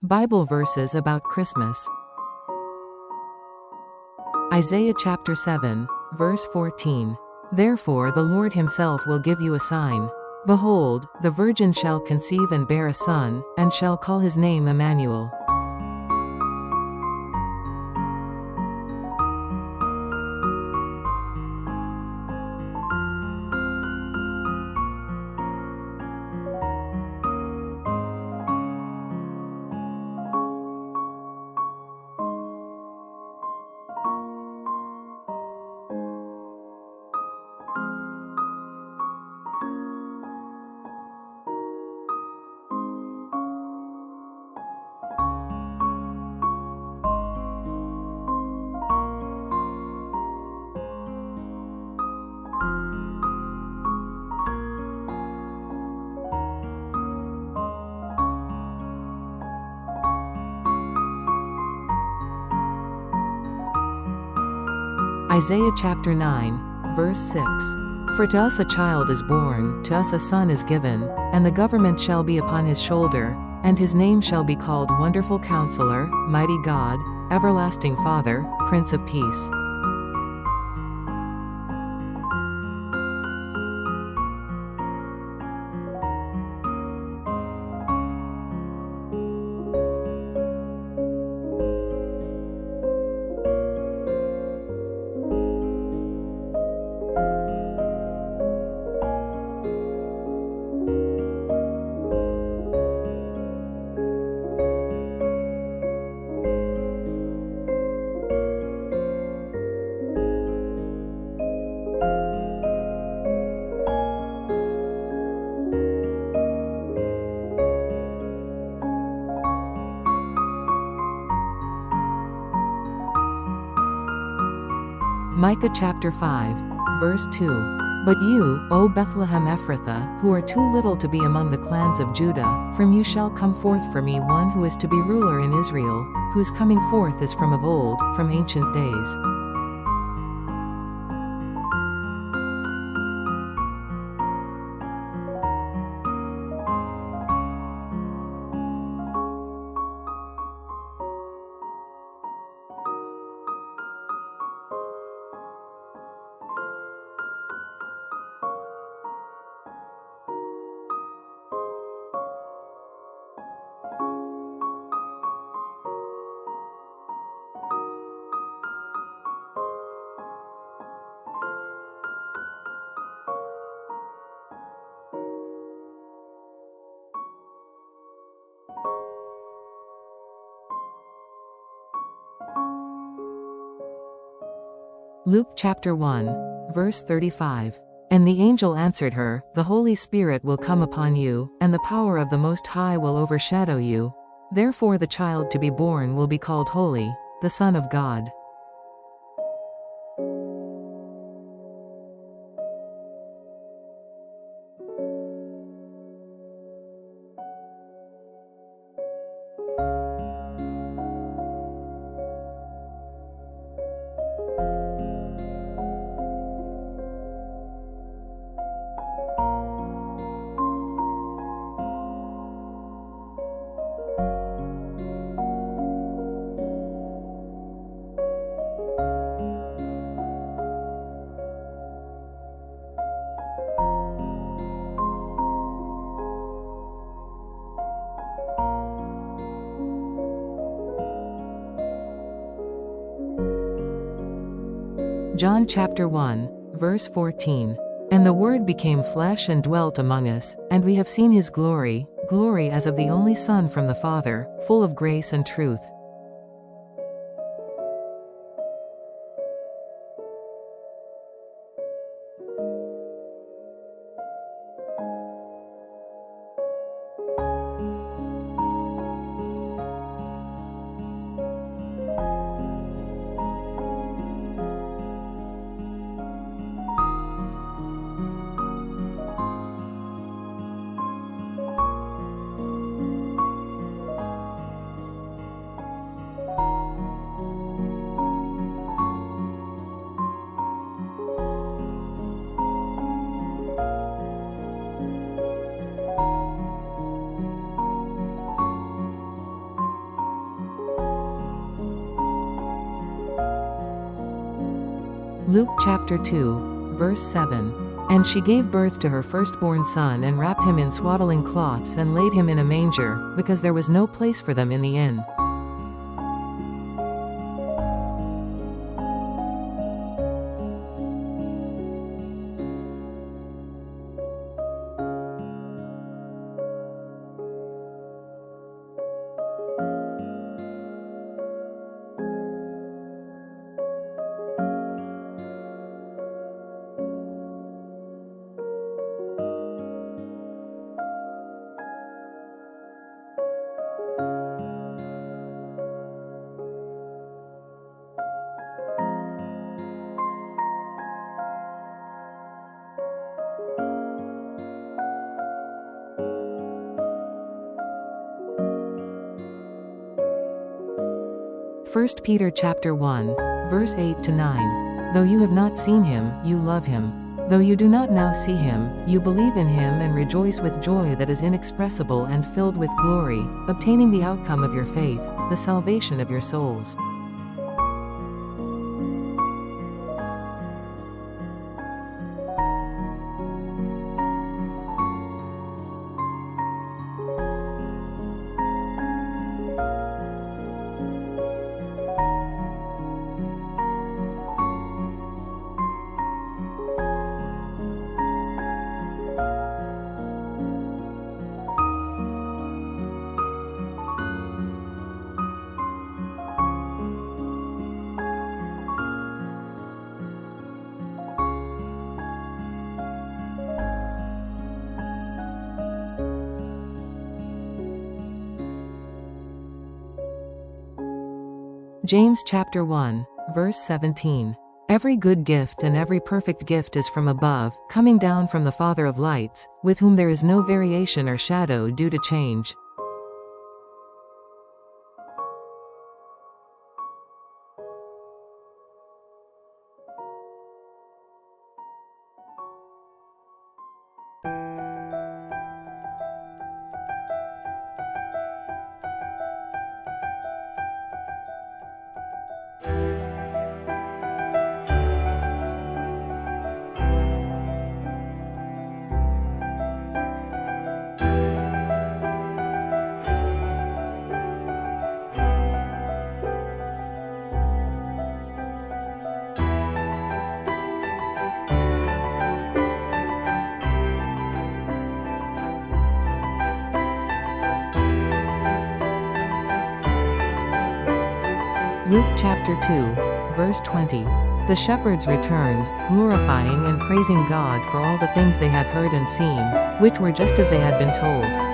Bible verses about Christmas. Isaiah chapter 7, verse 14. Therefore the Lord himself will give you a sign. Behold, the virgin shall conceive and bear a son, and shall call his name Emmanuel. Isaiah chapter 9, verse 6. For to us a child is born, to us a son is given, and the government shall be upon his shoulder, and his name shall be called Wonderful Counselor, Mighty God, Everlasting Father, Prince of Peace. Micah chapter 5, verse 2. But you, O Bethlehem Ephrathah, who are too little to be among the clans of Judah, from you shall come forth for me one who is to be ruler in Israel, whose coming forth is from of old, from ancient days. Luke chapter 1, verse 35. And the angel answered her, The Holy Spirit will come upon you, and the power of the Most High will overshadow you. Therefore the child to be born will be called Holy, the Son of God. John chapter 1, verse 14. And the Word became flesh and dwelt among us, and we have seen his glory, glory as of the only Son from the Father, full of grace and truth. Luke chapter 2, verse 7. And she gave birth to her firstborn son and wrapped him in swaddling cloths and laid him in a manger, because there was no place for them in the inn. First Peter chapter 1, verse 8 to 9. Though you have not seen him, you love him. Though you do not now see him, you believe in him and rejoice with joy that is inexpressible and filled with glory, obtaining the outcome of your faith, the salvation of your souls. James chapter 1, verse 17. Every good gift and every perfect gift is from above, coming down from the Father of lights, with whom there is no variation or shadow due to change. Luke chapter 2, verse 20. The shepherds returned, glorifying and praising God for all the things they had heard and seen, which were just as they had been told.